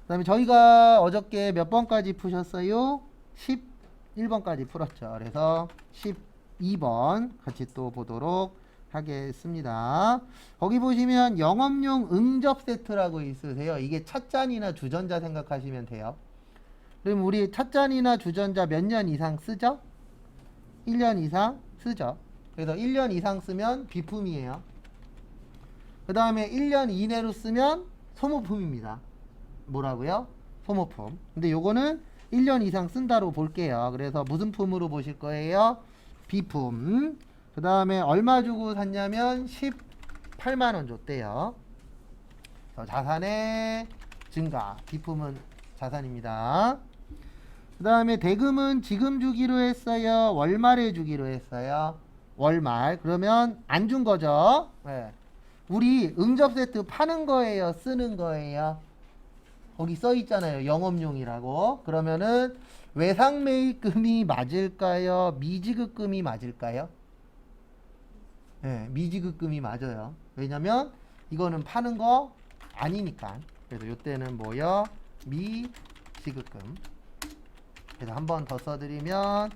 그다음에 저희가 어저께 몇 번까지 푸셨어요? 11번까지 풀었죠. 그래서 12번 같이 또 보도록 하겠습니다. 거기 보시면 영업용 응접 세트라고 있으세요. 이게 찻잔이나 주전자 생각하시면 돼요. 그럼 우리 찻잔이나 주전자 몇 년 이상 쓰죠? 1년 이상 쓰죠. 그래서 1년 이상 쓰면 비품이에요. 그 다음에 1년 이내로 쓰면 소모품입니다. 뭐라고요? 소모품. 근데 요거는 1년 이상 쓴다로 볼게요. 그래서 무슨 품으로 보실 거예요? 비품. 그 다음에 얼마 주고 샀냐면 18만원 줬대요. 자산의 증가. 비품은 자산입니다. 그 다음에 대금은 지금 주기로 했어요? 월말에 주기로 했어요? 월말. 그러면 안 준 거죠? 네. 우리 응접 세트 파는 거예요? 쓰는 거예요? 거기 써 있잖아요. 영업용이라고. 그러면은 외상매입금이 맞을까요? 미지급금이 맞을까요? 네, 미지급금이 맞아요. 왜냐면 이거는 파는 거 아니니까. 그래서 이때는 뭐요? 미지급금. 그래서 한 번 더 써드리면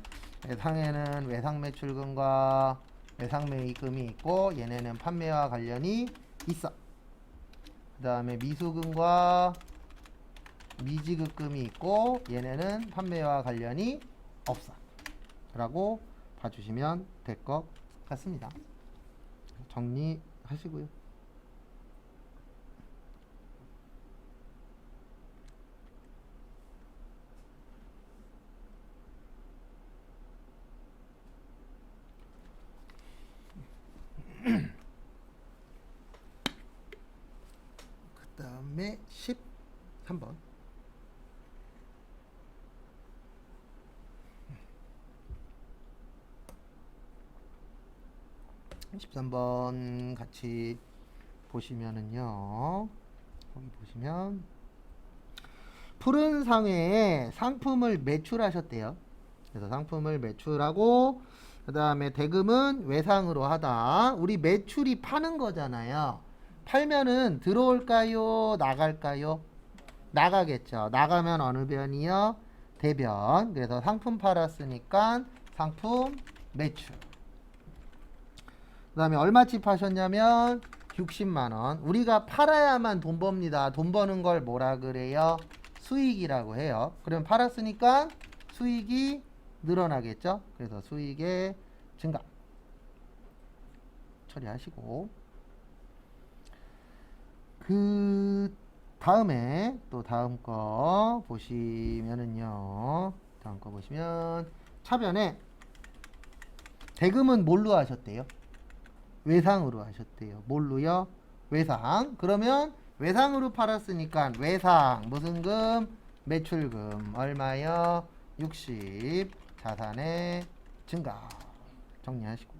외상에는 외상매출금과 외상매입금이 있고 얘네는 판매와 관련이 있어. 그 다음에 미수금과 미지급금이 있고 얘네는 판매와 관련이 없어 라고 봐주시면 될 것 같습니다. 정리하시고요. 그 다음에 13번 13번 같이 보시면은요. 거기 보시면 푸른 상회에 상품을 매출하셨대요. 그래서 상품을 매출하고 그 다음에 대금은 외상으로 하다. 우리 매출이 파는 거잖아요. 팔면은 들어올까요? 나갈까요? 나가겠죠. 나가면 어느 변이요? 대변. 그래서 상품 팔았으니까 상품 매출. 그 다음에 얼마치 파셨냐면 60만원. 우리가 팔아야만 돈 법니다. 돈 버는 걸 뭐라 그래요? 수익이라고 해요. 그럼 팔았으니까 수익이 늘어나겠죠. 그래서 수익의 증가 처리하시고 그 다음에 또 다음 거 보시면은요. 다음 거 보시면 차변에 대금은 뭘로 하셨대요? 외상으로 하셨대요. 뭘로요? 외상. 그러면 외상으로 팔았으니까 외상 무슨 금? 매출금 얼마요? 60. 자산의 증가 정리하시고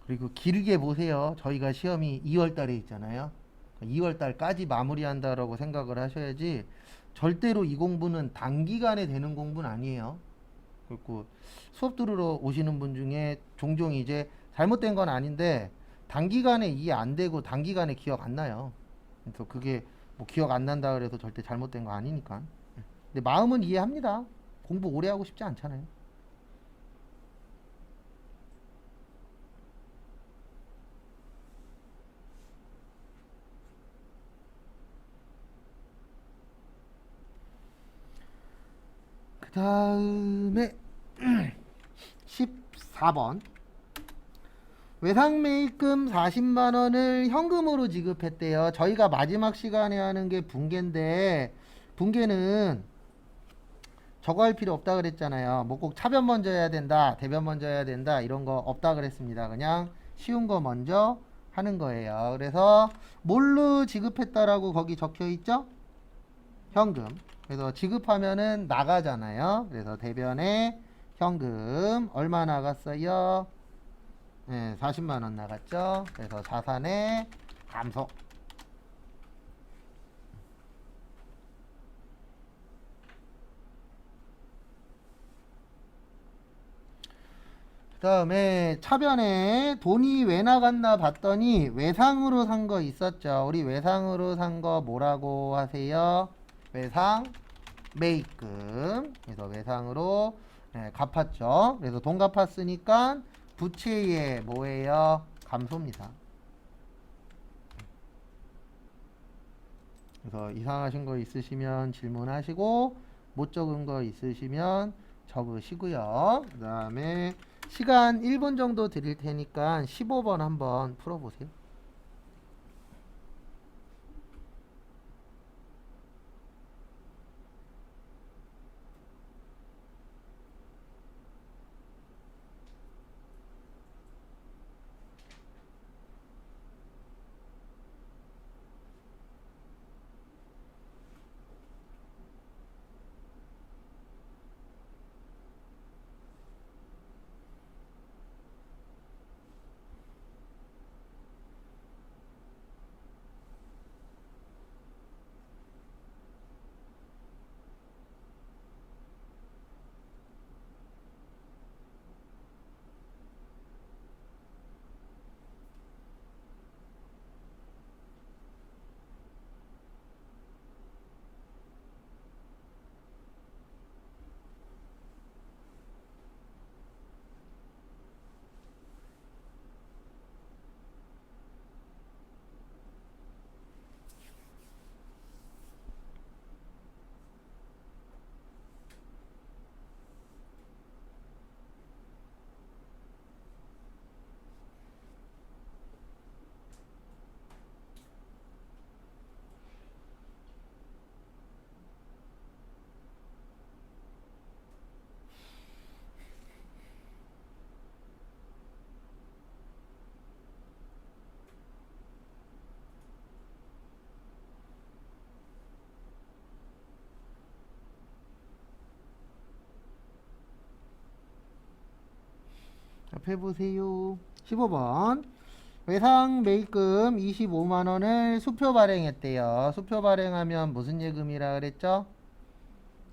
그리고 길게 보세요. 저희가 시험이 2월 달에 있잖아요. 2월 달까지 마무리한다라고 생각을 하셔야지 절대로 이 공부는 단기간에 되는 공부는 아니에요. 그리고 수업 들으러 오시는 분 중에 종종 이제 잘못된 건 아닌데 단기간에 이해 안 되고 단기간에 기억 안 나요. 그래서 그게 뭐 기억 안 난다 그래서 절대 잘못된 거 아니니까. 근데 마음은 이해합니다. 공부 오래 하고 싶지 않잖아요. 그 다음에 14번 외상매입금 40만원을 현금으로 지급했대요. 저희가 마지막 시간에 하는 게 분계인데 분계는 저거 할 필요 없다 그랬잖아요. 뭐 꼭 차변 먼저 해야 된다, 대변 먼저 해야 된다 이런 거 없다 그랬습니다. 그냥 쉬운 거 먼저 하는 거예요. 그래서 뭘로 지급했다라고 거기 적혀 있죠? 현금. 그래서 지급하면은 나가잖아요. 그래서 대변에 현금 얼마 나갔어요? 네, 40만원 나갔죠. 그래서 자산의 감소. 그다음에 차변에 돈이 왜 나갔나 봤더니 외상으로 산 거 있었죠. 우리 외상으로 산 거 뭐라고 하세요? 외상 매입금. 그래서 외상으로 갚았죠. 그래서 돈 갚았으니까 부채의 뭐예요? 감소입니다. 그래서 이상하신 거 있으시면 질문하시고 못 적은 거 있으시면 적으시고요. 그 다음에 시간 1분 정도 드릴 테니까 15번 한번 풀어보세요. 앞에 보세요. 15번. 외상 매입금 25만원을 수표 발행했대요. 수표 발행하면 무슨 예금이라 그랬죠?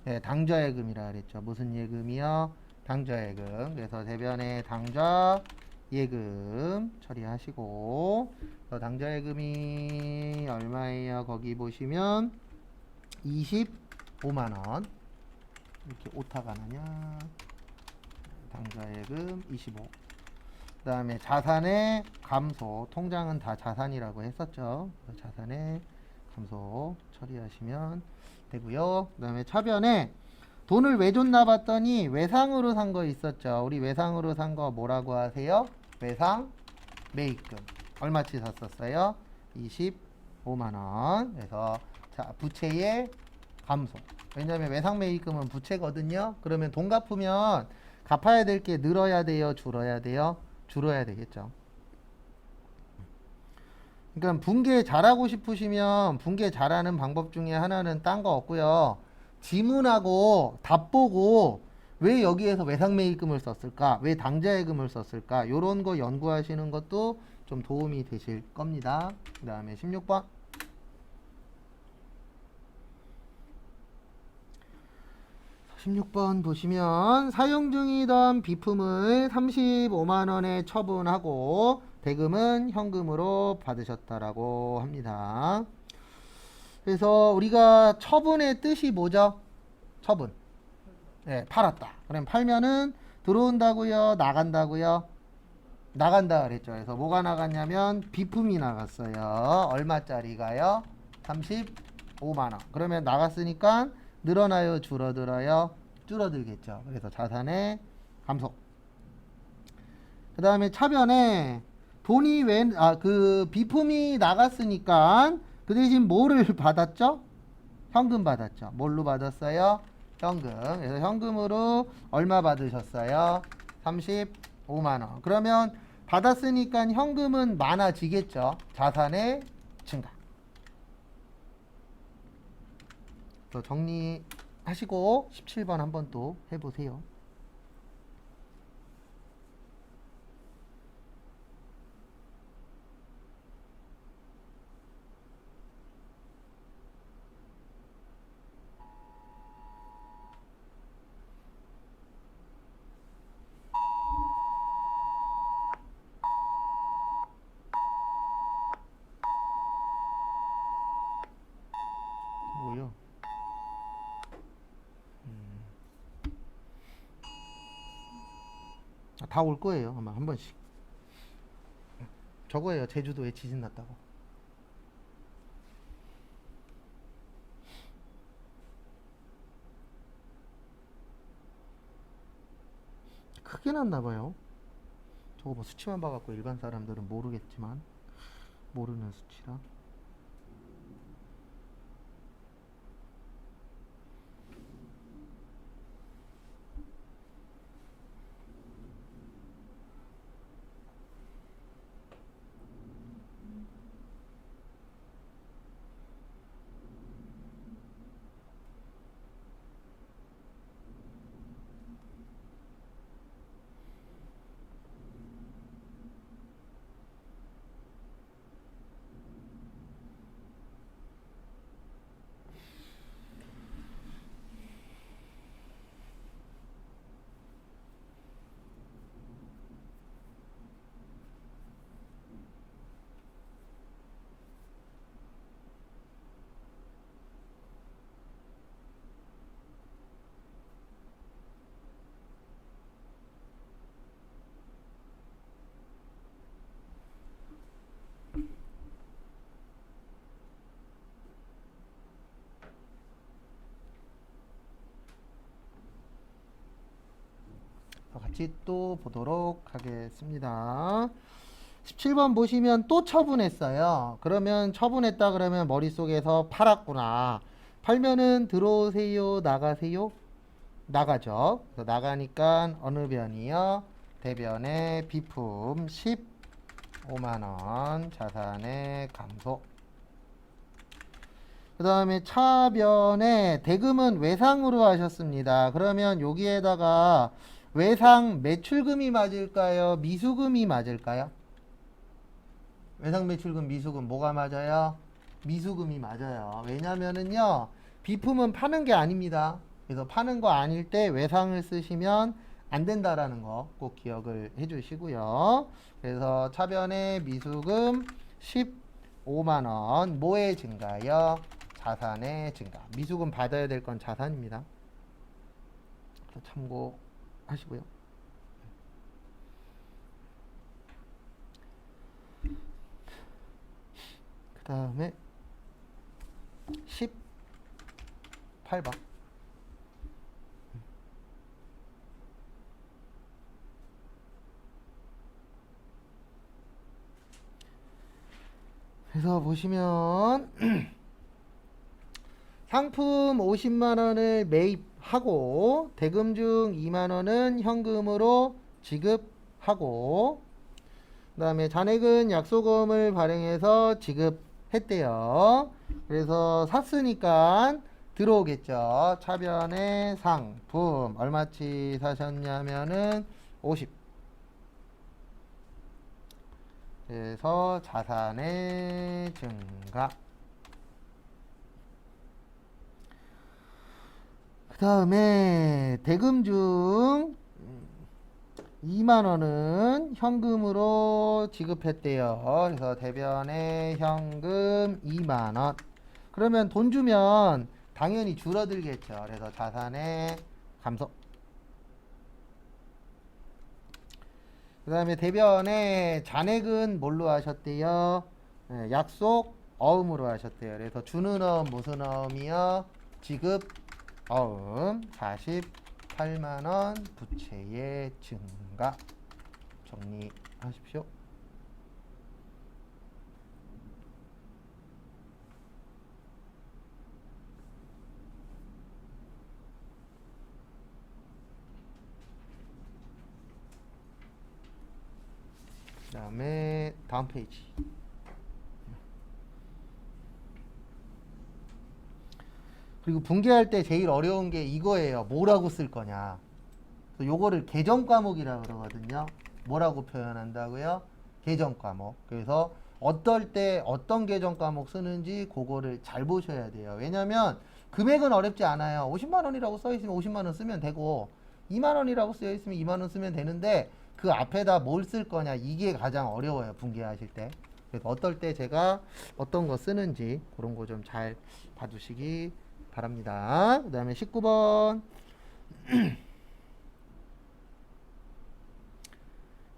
네, 당좌예금이라 그랬죠. 무슨 예금이요? 당좌예금. 그래서 대변에 당좌예금 처리하시고, 당좌예금이 얼마예요? 거기 보시면 25만원. 이렇게 오타가 나냐? 당좌예금 25. 그 다음에 자산의 감소. 통장은 다 자산이라고 했었죠. 자산의 감소 처리하시면 되고요. 그 다음에 차변에 돈을 왜 줬나 봤더니 외상으로 산 거 있었죠. 우리 외상으로 산 거 뭐라고 하세요? 외상 매입금. 얼마치 샀었어요? 25만원. 그래서 자, 부채의 감소. 왜냐하면 외상 매입금은 부채거든요. 그러면 돈 갚으면 갚아야 될 게 늘어야 돼요? 줄어야 돼요? 줄어야 되겠죠. 그러니까 분계 잘하고 싶으시면 분계 잘하는 방법 중에 하나는 딴 거 없고요. 지문하고 답 보고 왜 여기에서 외상매입금을 썼을까? 왜 당좌예금을 썼을까? 요런 거 연구하시는 것도 좀 도움이 되실 겁니다. 그 다음에 16번. 16번 보시면 사용 중이던 비품을 35만원에 처분하고 대금은 현금으로 받으셨다라고 합니다. 그래서 우리가 처분의 뜻이 뭐죠? 처분. 네, 팔았다. 그럼 팔면은 들어온다고요? 나간다고요? 나간다 그랬죠. 그래서 뭐가 나갔냐면 비품이 나갔어요. 얼마짜리가요? 35만원. 그러면 나갔으니까 늘어나요? 줄어들어요? 줄어들겠죠. 그래서 자산의 감소. 그 다음에 차변에 돈이 그 비품이 나갔으니까 그 대신 뭐를 받았죠? 현금 받았죠. 뭘로 받았어요? 현금. 그래서 현금으로 얼마 받으셨어요? 35만원. 그러면 받았으니까 현금은 많아지겠죠. 자산의 증가. 또 정리하시고 17번 한번 또 해보세요. 다 올 거예요. 아마 한 번씩. 저거예요. 제주도에 지진 났다고. 크게 났나 봐요. 저거 뭐 수치만 봐갖고 일반 사람들은 모르겠지만 모르는 수치라. 같이 또 보도록 하겠습니다. 17번 보시면 또 처분했어요. 그러면 처분했다 그러면 머릿속에서 팔았구나. 팔면은 들어오세요, 나가세요? 나가죠. 그래서 나가니까 어느 변이요? 대변의 비품 15만원 자산의 감소. 그 다음에 차변에 대금은 외상으로 하셨습니다. 그러면 여기에다가 외상 매출금이 맞을까요? 미수금이 맞을까요? 외상 매출금 미수금 뭐가 맞아요? 미수금이 맞아요. 왜냐면은요 비품은 파는 게 아닙니다. 그래서 파는 거 아닐 때 외상을 쓰시면 안 된다라는 거 꼭 기억을 해 주시고요. 그래서 차변의 미수금 15만원 뭐의 증가요? 자산의 증가. 미수금 받아야 될 건 자산입니다. 참고하시고요. 그 다음에 18번. 그래서 보시면 상품 50만원을 매입하고 대금 중 2만원은 현금으로 지급하고 그 다음에 잔액은 약소금을 발행해서 지급했대요. 그래서 샀으니까 들어오겠죠. 차변의 상품 얼마치 사셨냐면은 50. 그래서 자산의 증가. 그 다음에 대금 중 2만원은 현금으로 지급했대요. 그래서 대변에 현금 2만원. 그러면 돈 주면 당연히 줄어들겠죠. 그래서 자산의 감소. 그 다음에 대변에 잔액은 뭘로 하셨대요? 네, 약속 어음으로 하셨대요. 그래서 주는 어음 무슨 어음이요? 지급 어음 48만원 부채의 증가 정리하십시오. 그 다음에 다음 페이지. 그리고 분개할 때 제일 어려운 게 이거예요. 뭐라고 쓸 거냐. 요거를 계정 과목이라 그러거든요. 뭐라고 표현한다고요? 계정 과목. 그래서 어떨 때 어떤 계정 과목 쓰는지 그거를 잘 보셔야 돼요. 왜냐면 금액은 어렵지 않아요. 50만 원이라고 써 있으면 50만 원 쓰면 되고 2만 원이라고 쓰여 있으면 2만 원 쓰면 되는데 그 앞에다 뭘 쓸 거냐 이게 가장 어려워요. 분개하실 때. 그래서 어떨 때 제가 어떤 거 쓰는지 그런 거 좀 잘 봐주시기 바랍니다. 그 다음에 19번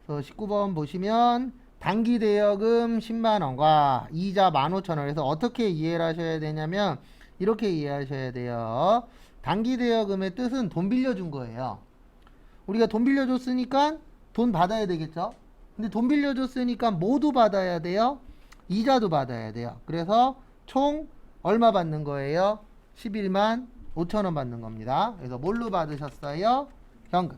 그래서 19번 보시면 단기 대여금 10만 원과 이자 15,000원. 그래서 어떻게 이해를 하셔야 되냐면 이렇게 이해하셔야 돼요. 단기 대여금의 뜻은 돈 빌려준 거예요. 우리가 돈 빌려줬으니까 돈 받아야 되겠죠. 근데 돈 빌려줬으니까 뭐도 받아야 돼요? 이자도 받아야 돼요. 그래서 총 얼마 받는 거예요? 11만 5천원 받는 겁니다. 그래서 뭘로 받으셨어요? 현금.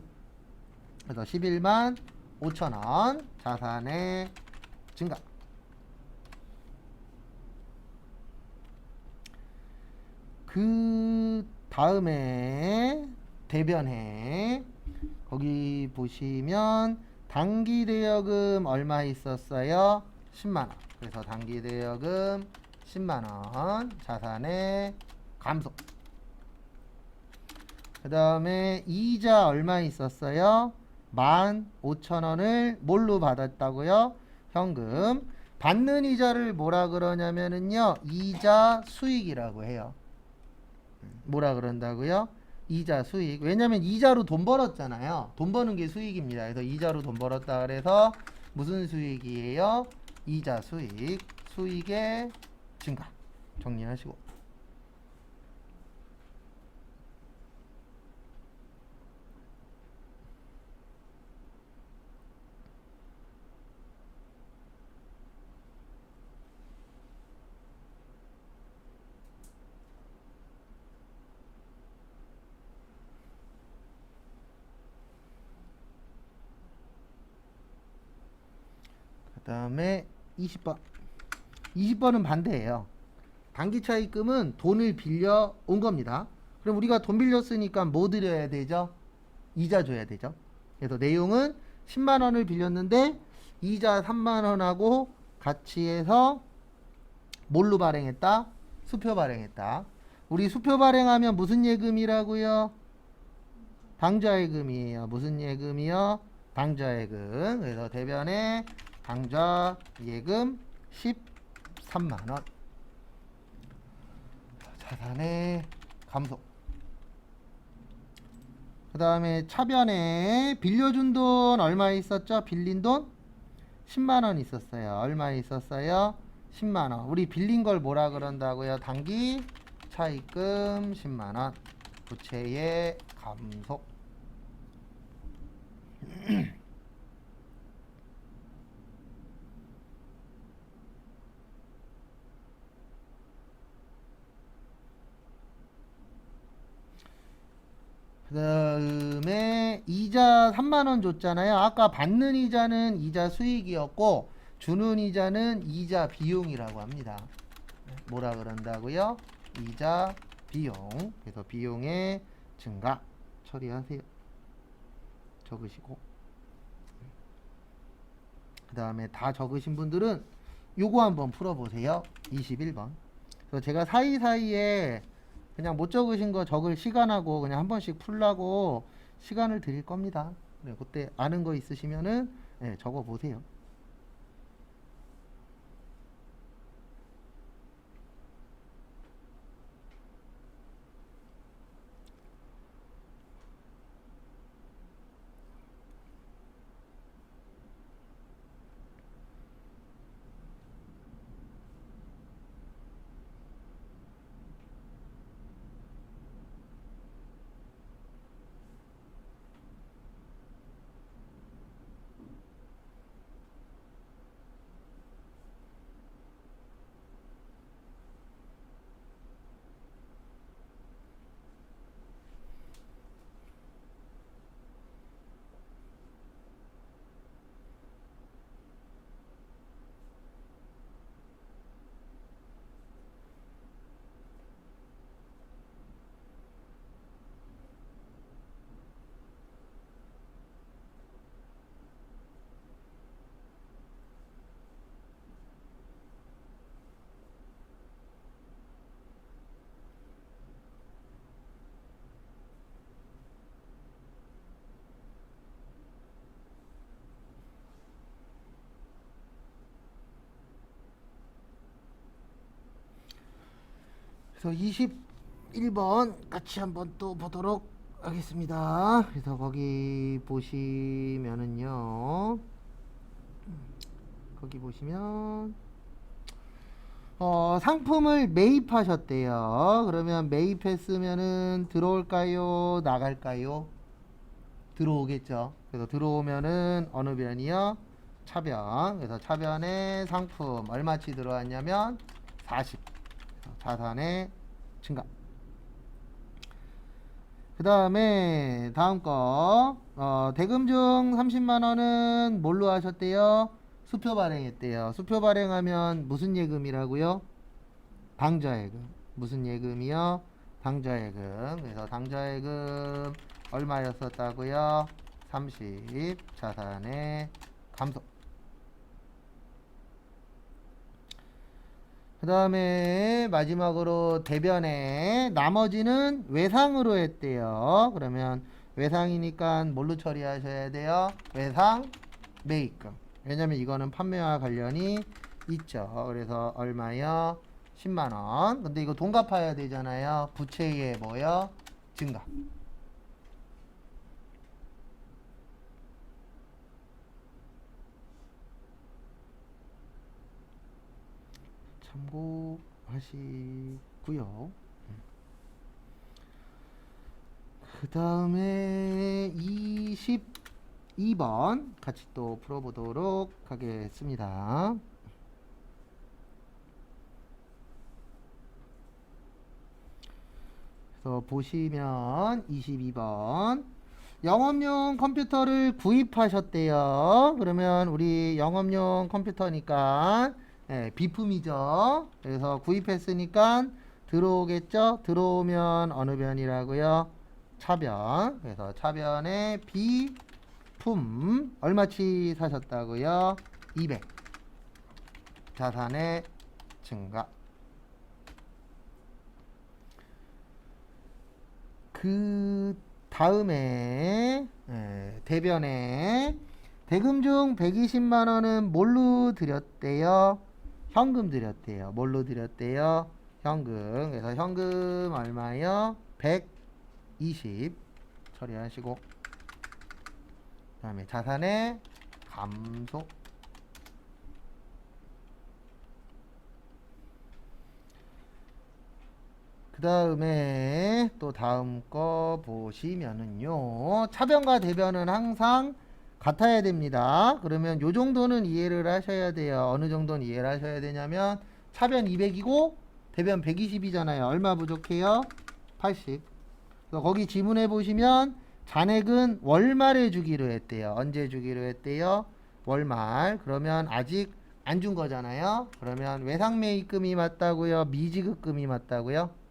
그래서 11만 5천원 자산의 증가. 그 다음에 대변해. 거기 보시면 단기 대여금 얼마 있었어요? 10만원. 그래서 단기 대여금 10만원 자산의 감소. 그 다음에 이자 얼마 있었어요? 15,000원을 뭘로 받았다고요? 현금. 받는 이자를 뭐라 그러냐면은요, 이자 수익이라고 해요. 뭐라 그런다고요? 이자 수익. 왜냐면 이자로 돈 벌었잖아요. 돈 버는 게 수익입니다. 그래서 이자로 돈 벌었다 그래서 무슨 수익이에요? 이자 수익. 수익의 증가. 정리하시고. 그 다음에 20번. 20번은 반대예요. 단기 차입금은 돈을 빌려 온 겁니다. 그럼 우리가 돈 빌렸으니까 뭐 드려야 되죠? 이자 줘야 되죠. 그래서 내용은 10만 원을 빌렸는데 이자 3만 원하고 같이 해서 뭘로 발행했다? 수표 발행했다. 우리 수표 발행하면 무슨 예금이라고요? 당좌예금이에요. 무슨 예금이요? 당좌예금. 그래서 대변에 당좌예금 13만 원. 자산의 감소. 그 다음에 차변에 빌려준 돈 얼마 있었죠? 빌린 돈 10만원 있었어요. 얼마 있었어요? 10만원. 우리 빌린 걸 뭐라 그런다고요? 단기 차입금 10만원. 부채의 감소. 그 다음에 이자 3만원 줬잖아요. 아까 받는 이자는 이자 수익이었고 주는 이자는 이자 비용이라고 합니다. 뭐라 그런다고요? 이자 비용. 그래서 비용의 증가 처리하세요. 적으시고. 그 다음에 다 적으신 분들은 요거 한번 풀어보세요. 21번. 그래서 제가 사이사이에 그냥 못 적으신 거 적을 시간하고 그냥 한 번씩 풀라고 시간을 드릴 겁니다. 네, 그때 아는 거 있으시면은 네, 적어 보세요. 그래서 21번 같이 한번 또 보도록 하겠습니다. 그래서 거기 보시면은요. 거기 보시면 상품을 매입하셨대요. 그러면 매입했으면은 들어올까요? 나갈까요? 들어오겠죠. 그래서 들어오면은 어느 변이요? 차변. 그래서 차변에 상품 얼마치 들어왔냐면 40. 자산의 증가. 그 다음에 다음 거 대금 중 30만원은 뭘로 하셨대요? 수표 발행했대요. 수표 발행하면 무슨 예금이라고요? 당좌예금. 무슨 예금이요? 당좌예금. 그래서 당좌예금 얼마였었다고요? 30. 자산의 감소. 그 다음에 마지막으로 대변에 나머지는 외상으로 했대요. 그러면 외상이니까 뭘로 처리하셔야 돼요? 외상 매입금. 왜냐면 이거는 판매와 관련이 있죠. 그래서 얼마요? 10만원. 근데 이거 돈 갚아야 되잖아요. 부채의 뭐요? 증가. 참고하시고요. 그 다음에 22번 같이 또 풀어보도록 하겠습니다. 그래서 보시면 22번 영업용 컴퓨터를 구입하셨대요. 그러면 우리 영업용 컴퓨터니까 비품이죠. 그래서 구입했으니까 들어오겠죠. 들어오면 어느 변이라고요? 차변. 그래서 차변에 비품 얼마치 사셨다고요? 200. 자산의 증가. 그 다음에 대변에 대금 중 120만원은 뭘로 드렸대요? 현금 드렸대요. 뭘로 드렸대요? 현금. 그래서 현금 얼마요? 120 처리하시고 그 다음에 자산의 감소. 그 다음에 또 다음 거 보시면은요, 차변과 대변은 항상 같아야 됩니다. 그러면 요 정도는 이해를 하셔야 돼요. 어느 정도는 이해를 하셔야 되냐면 차변 200이고 대변 120이잖아요. 얼마 부족해요? 80. 그래서 거기 지문에 보시면 잔액은 월말에 주기로 했대요. 언제 주기로 했대요? 월말. 그러면 아직 안 준 거잖아요. 그러면 외상매입금이 맞다고요? 미지급금이 맞다고요?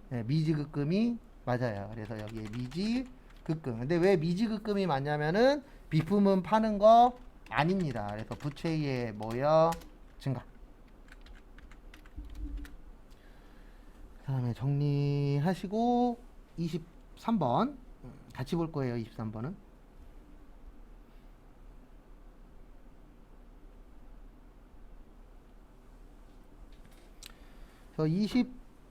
네, 미지급금이 맞아요. 그래서 여기에 미지급금. 근데 왜 미지급금이 맞냐면은 비품은 파는 거 아닙니다. 그래서 부채의 뭐요? 증가. 그 다음에 정리하시고 23번 같이 볼 거예요. 23번은. 그래서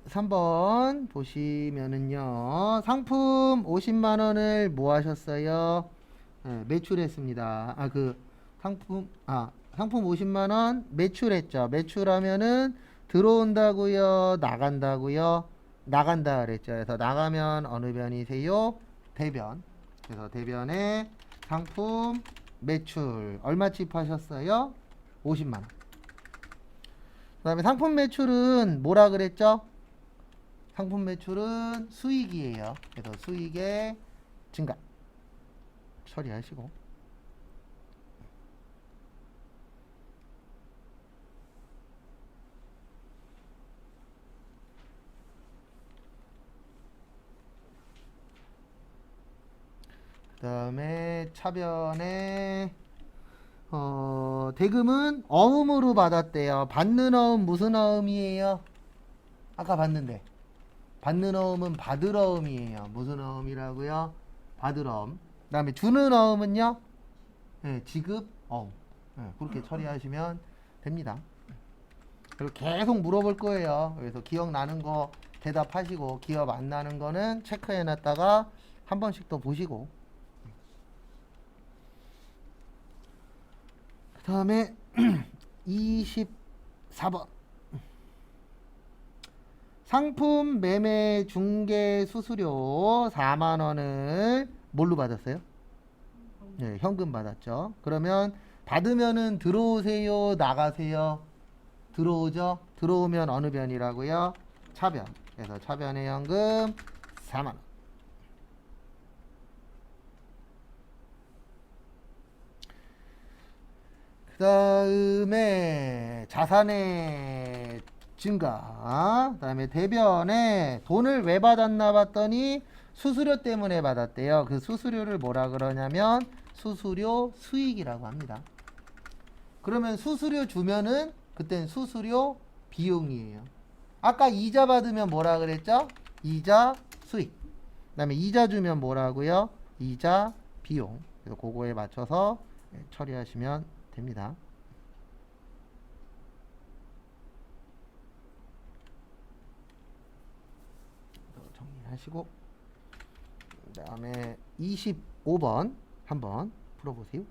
23번 보시면은요. 상품 50만원을 뭐 하셨어요? 매출했습니다. 상품 50만원 매출했죠. 매출하면은 들어온다고요? 나간다고요? 나간다 그랬죠. 그래서 나가면 어느 변이세요? 대변. 그래서 대변에 상품 매출 얼마치 파셨어요? 50만원. 그 다음에 상품 매출은 뭐라 그랬죠? 상품 매출은 수익이에요. 그래서 수익의 증가 처리하시고 그 다음에 차변에 대금은 어음으로 받았대요. 받는 어음 무슨 어음이에요? 아까 봤는데 받는 어음은 받을 어음이에요. 무슨 어음이라고요? 받을 어음. 그 다음에 주는 어음은요? 지급 어음. 그렇게 처리하시면 됩니다. 그리고 계속 물어볼 거예요. 그래서 기억나는 거 대답하시고 기억 안 나는 거는 체크해 놨다가 한 번씩 더 보시고 그 다음에 24번. 상품 매매 중개 수수료 4만 원을 뭘로 받았어요? 네, 현금 받았죠. 그러면 받으면은 들어오세요, 나가세요? 들어오죠. 들어오면 어느 변이라고요? 차변. 그래서 차변의 현금 4만 원. 그 다음에 자산의 증가, 그 다음에 대변에 돈을 왜 받았나 봤더니 수수료 때문에 받았대요. 그 수수료를 뭐라 그러냐면 수수료 수익이라고 합니다. 그러면 수수료 주면은 그땐 수수료 비용이에요. 아까 이자 받으면 뭐라 그랬죠? 이자 수익. 그 다음에 이자 주면 뭐라고요? 이자 비용. 그래서 그거에 맞춰서 처리하시면 됩니다. 정리하시고 그 다음에 25번 한번 풀어보세요.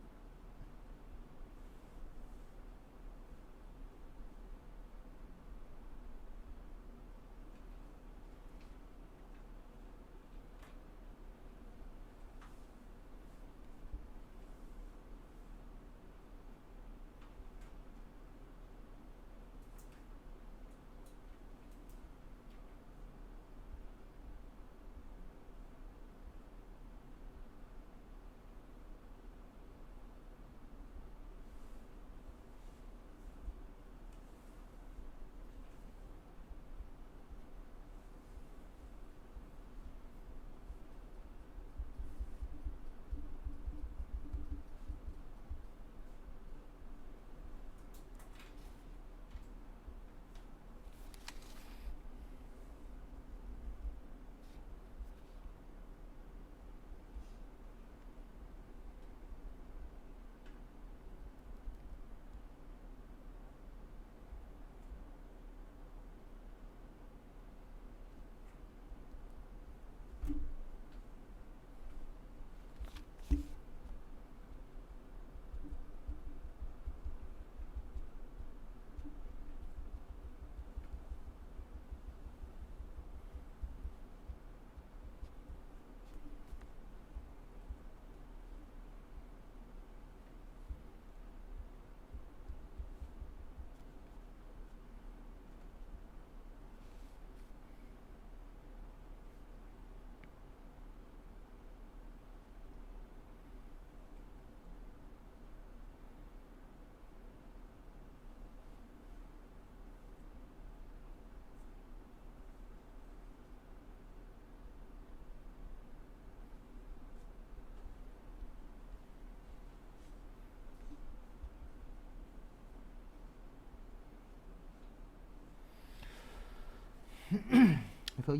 그래서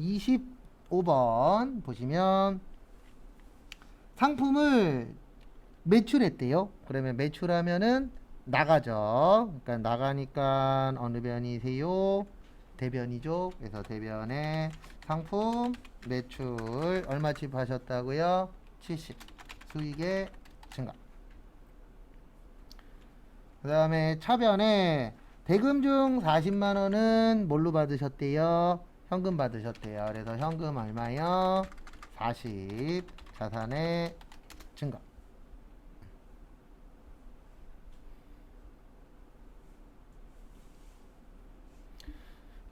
25번 보시면 상품을 매출했대요. 그러면 매출하면은 나가죠. 그러니까 나가니까 어느 변이세요? 대변이죠. 그래서 대변에 상품 매출 얼마 집하셨다고요? 70. 수익의 증가. 그 다음에 차변에 대금 중 40만 원은 뭘로 받으셨대요? 현금 받으셨대요. 그래서 현금 얼마요? 40. 자산의 증가.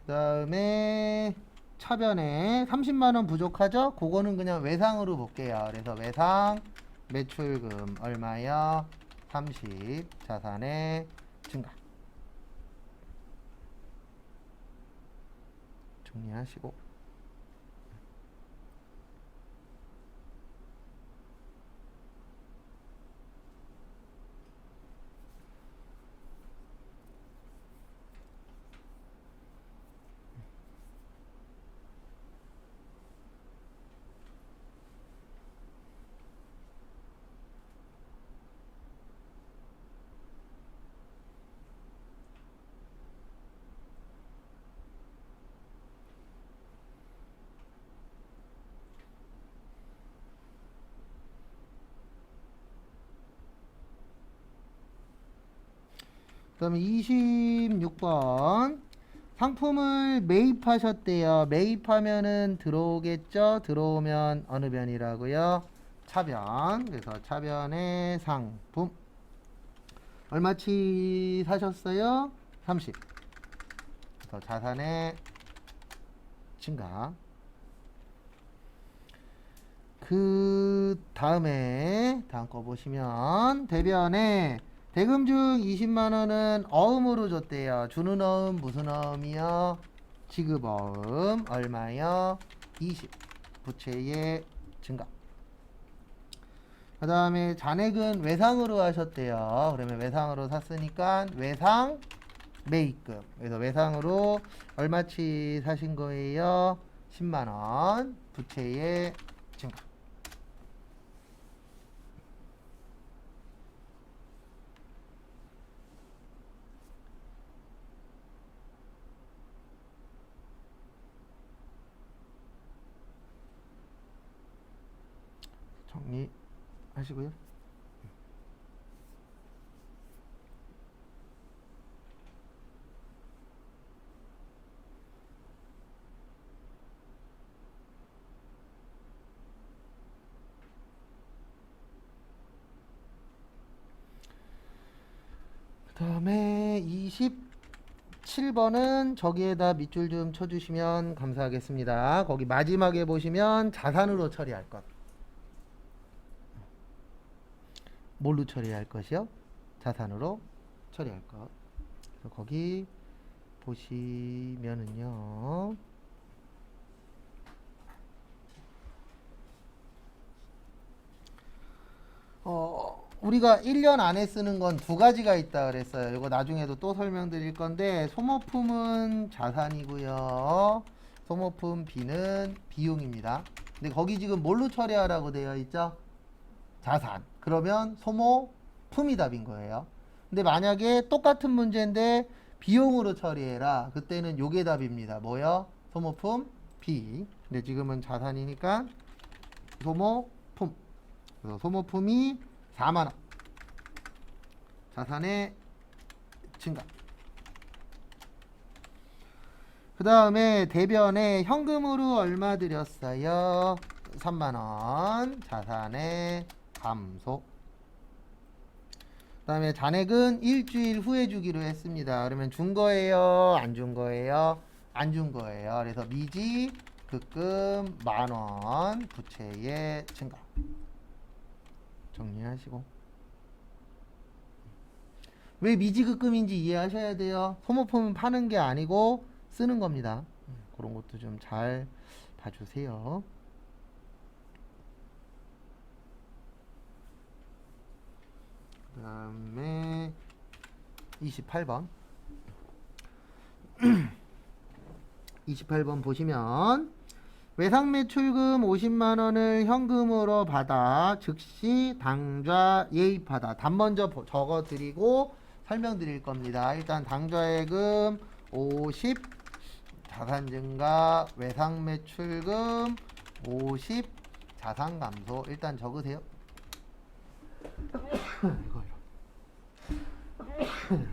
그 다음에 차변에 30만 원 부족하죠? 그거는 그냥 외상으로 볼게요. 그래서 외상 매출금 얼마요? 30. 자산의 증가. 정리하시고 그다음에 26번 상품을 매입하셨대요. 매입하면은 들어오겠죠. 들어오면 어느 변이라고요? 차변. 그래서 차변의 상품 얼마치 사셨어요? 30. 그래서 자산의 증가. 그 다음에 다음 거 보시면 대변에 대금 중 20만 원은 어음으로 줬대요. 주는 어음 무슨 어음이요? 지급 어음 얼마요? 20. 부채의 증가. 그 다음에 잔액은 외상으로 하셨대요. 그러면 외상으로 샀으니까 외상 매입금. 그래서 외상으로 얼마치 사신 거예요? 10만 원. 부채의 증가. 정리하시고요. 그 다음에 27번은 저기에다 밑줄 좀 쳐주시면 감사하겠습니다. 거기 마지막에 보시면 자산으로 처리할 것. 뭘로 처리할 것이요? 자산으로 처리할 것. 그래서 거기 보시면은요. 우리가 1년 안에 쓰는 건 두 가지가 있다 그랬어요. 이거 나중에도 또 설명드릴 건데 소모품은 자산이고요. 소모품 B는 비용입니다. 근데 거기 지금 뭘로 처리하라고 되어 있죠? 자산. 그러면 소모품이 답인 거예요. 근데 만약에 똑같은 문제인데 비용으로 처리해라. 그때는 요게 답입니다. 뭐요? 소모품 B. 근데 지금은 자산이니까 소모품. 그래서 소모품이 4만원. 자산의 증가. 그 다음에 대변에 현금으로 얼마 드렸어요? 3만원. 자산의 감소. 그 다음에 잔액은 일주일 후에 주기로 했습니다. 그러면 준 거예요? 안 준 거예요? 안 준 거예요. 그래서 미지 급금 만원. 부채의 증가. 정리하시고. 왜 미지급금인지 이해하셔야 돼요. 소모품은 파는 게 아니고 쓰는 겁니다. 그런 것도 좀 잘 봐주세요. 그 다음에 28번 28번 보시면 외상매출금 50만원을 현금으로 받아 즉시 당좌 예입하다. 답 먼저 적어 드리고 설명드릴 겁니다. 일단 당좌예금 50 자산증가 외상매출금 50 자산감소. 일단 적으세요.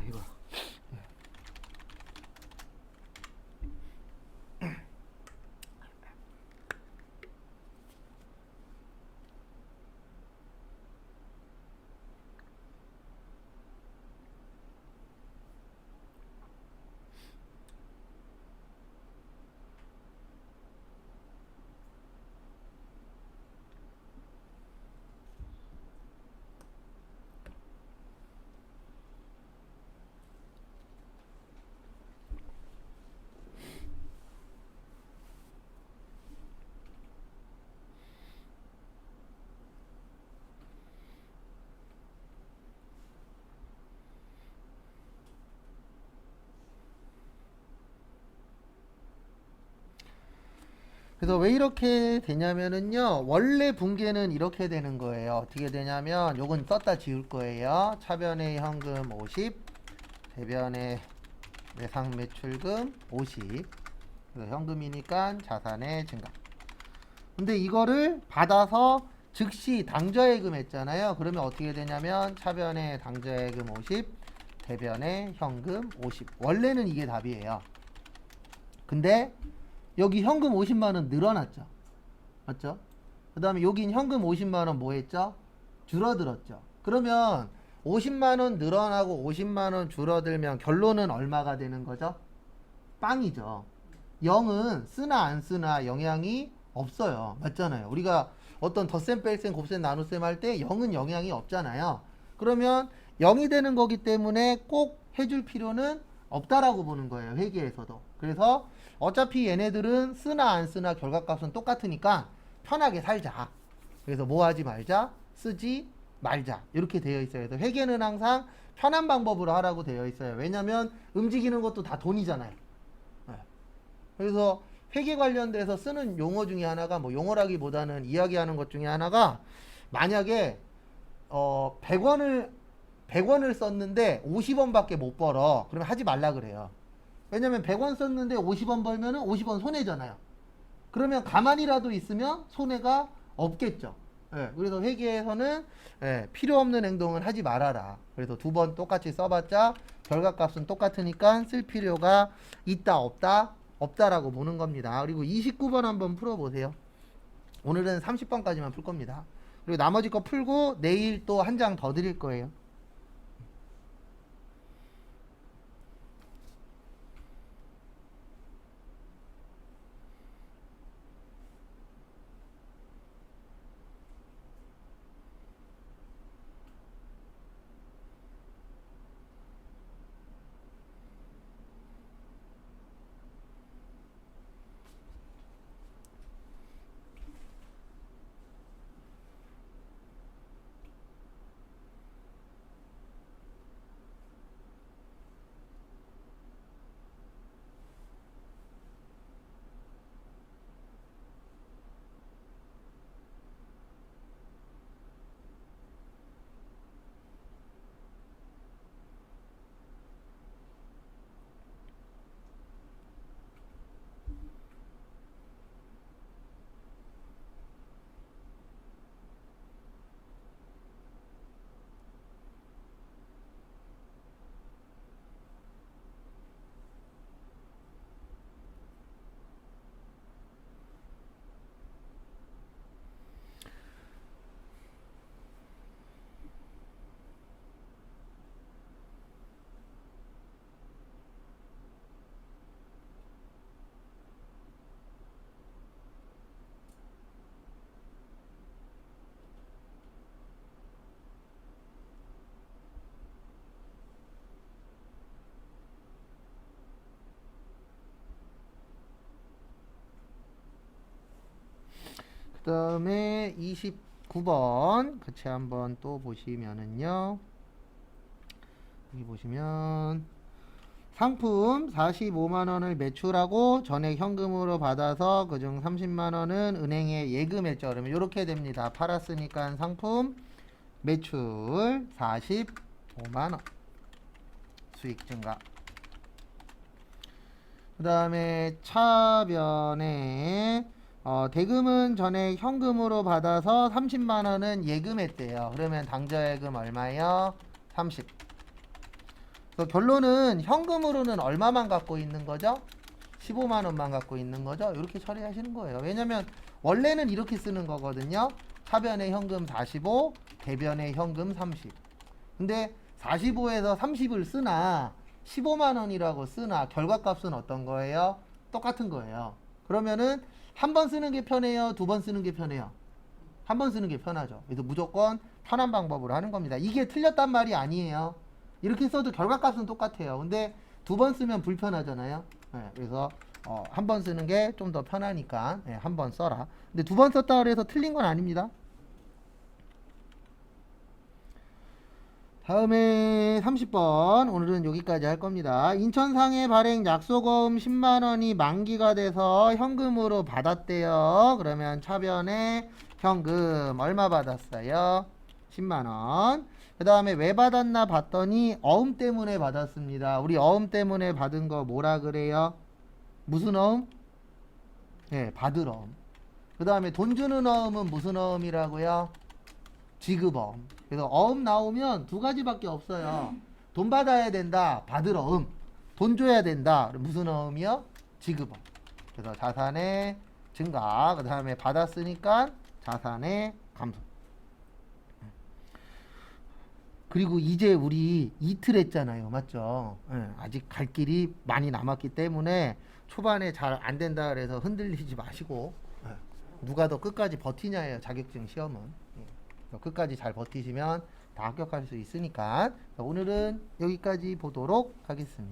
이거 그래서 왜 이렇게 되냐면은요, 원래 분계는 이렇게 되는 거예요. 어떻게 되냐면 요건 썼다 지울 거예요. 차변의 현금 50 대변의 외상매출금 50. 그래서 현금이니까 자산의 증가. 근데 이거를 받아서 즉시 당좌예금 했잖아요. 그러면 어떻게 되냐면 차변의 당좌예금 50 대변에 현금 50. 원래는 이게 답이에요. 근데 여기 현금 50만 원 늘어났죠. 맞죠? 그 다음에 여긴 현금 50만 원 뭐 했죠? 줄어들었죠. 그러면 50만 원 늘어나고 50만 원 줄어들면 결론은 얼마가 되는 거죠? 빵이죠. 0은 쓰나 안 쓰나 영향이 없어요. 맞잖아요. 우리가 어떤 덧셈, 뺄셈, 곱셈, 나눗셈 할 때 0은 영향이 없잖아요. 그러면 0이 되는 거기 때문에 꼭 해줄 필요는 없다라고 보는 거예요. 회계에서도. 그래서 어차피 얘네들은 쓰나 안 쓰나 결과값은 똑같으니까 편하게 살자. 그래서 뭐 하지 말자, 쓰지 말자. 이렇게 되어 있어요. 그래서 회계는 항상 편한 방법으로 하라고 되어 있어요. 왜냐면 움직이는 것도 다 돈이잖아요. 네. 그래서 회계 관련돼서 쓰는 용어 중에 하나가 뭐 용어라기보다는 이야기하는 것 중에 하나가 만약에 100원을 썼는데 50원밖에 못 벌어. 그러면 하지 말라 그래요. 왜냐면 100원 썼는데 50원 벌면은 50원 손해잖아요. 그러면 가만히라도 있으면 손해가 없겠죠. 예, 그래서 회계에서는 필요 없는 행동은 하지 말아라. 그래서 두 번 똑같이 써봤자 결과값은 똑같으니까 쓸 필요가 있다 없다 없다라고 보는 겁니다. 그리고 29번 한번 풀어보세요. 오늘은 30번까지만 풀 겁니다. 그리고 나머지 거 풀고 내일 또 한 장 더 드릴 거예요. 그 다음에 29번 같이 한번 또 보시면은요. 여기 보시면 상품 45만원을 매출하고 전액 현금으로 받아서 그중 30만원은 은행에 예금했죠. 그러면 이렇게 됩니다. 팔았으니까 상품 매출 45만원 수익 증가. 그 다음에 차변에 대금은 전액 현금으로 받아서 30만원은 예금했대요. 그러면 당좌예금 얼마예요? 30. 그래서 결론은 현금으로는 얼마만 갖고 있는 거죠? 15만원만 갖고 있는 거죠? 이렇게 처리하시는 거예요. 왜냐면 원래는 이렇게 쓰는 거거든요. 차변에 현금 45, 대변에 현금 30. 근데 45에서 30을 쓰나 15만원이라고 쓰나 결과값은 어떤 거예요? 똑같은 거예요. 그러면은 한 번 쓰는 게 편해요? 두 번 쓰는 게 편해요? 한 번 쓰는 게 편하죠. 그래서 무조건 편한 방법으로 하는 겁니다. 이게 틀렸단 말이 아니에요. 이렇게 써도 결과값은 똑같아요. 근데 두 번 쓰면 불편하잖아요. 그래서 한 번 쓰는 게 좀 더 편하니까 한 번 써라. 근데 두 번 썼다 그래서 틀린 건 아닙니다. 다음에 30번 오늘은 여기까지 할 겁니다. 인천상해 발행 약소거음 10만원이 만기가 돼서 현금으로 받았대요. 그러면 차변에 현금 얼마 받았어요? 10만원. 그 다음에 왜 받았나 봤더니 어음 때문에 받았습니다. 우리 어음 때문에 받은 거 뭐라 그래요? 무슨 어음? 네, 받을 어음. 그 다음에 돈 주는 어음은 무슨 어음이라고요? 지급어음. 그래서 어음 나오면 두 가지밖에 없어요. 돈 받아야 된다. 받으러 돈 줘야 된다. 그럼 무슨 어음이요? 지급어. 그래서 자산의 증가. 그 다음에 받았으니까 자산의 감소. 그리고 이제 우리 이틀 했잖아요. 맞죠? 예, 아직 갈 길이 많이 남았기 때문에 초반에 잘 안 된다 그래서 흔들리지 마시고 예, 누가 더 끝까지 버티냐예요. 자격증 시험은. 예, 끝까지 잘 버티시면 다 합격할 수 있으니까 오늘은 여기까지 보도록 하겠습니다.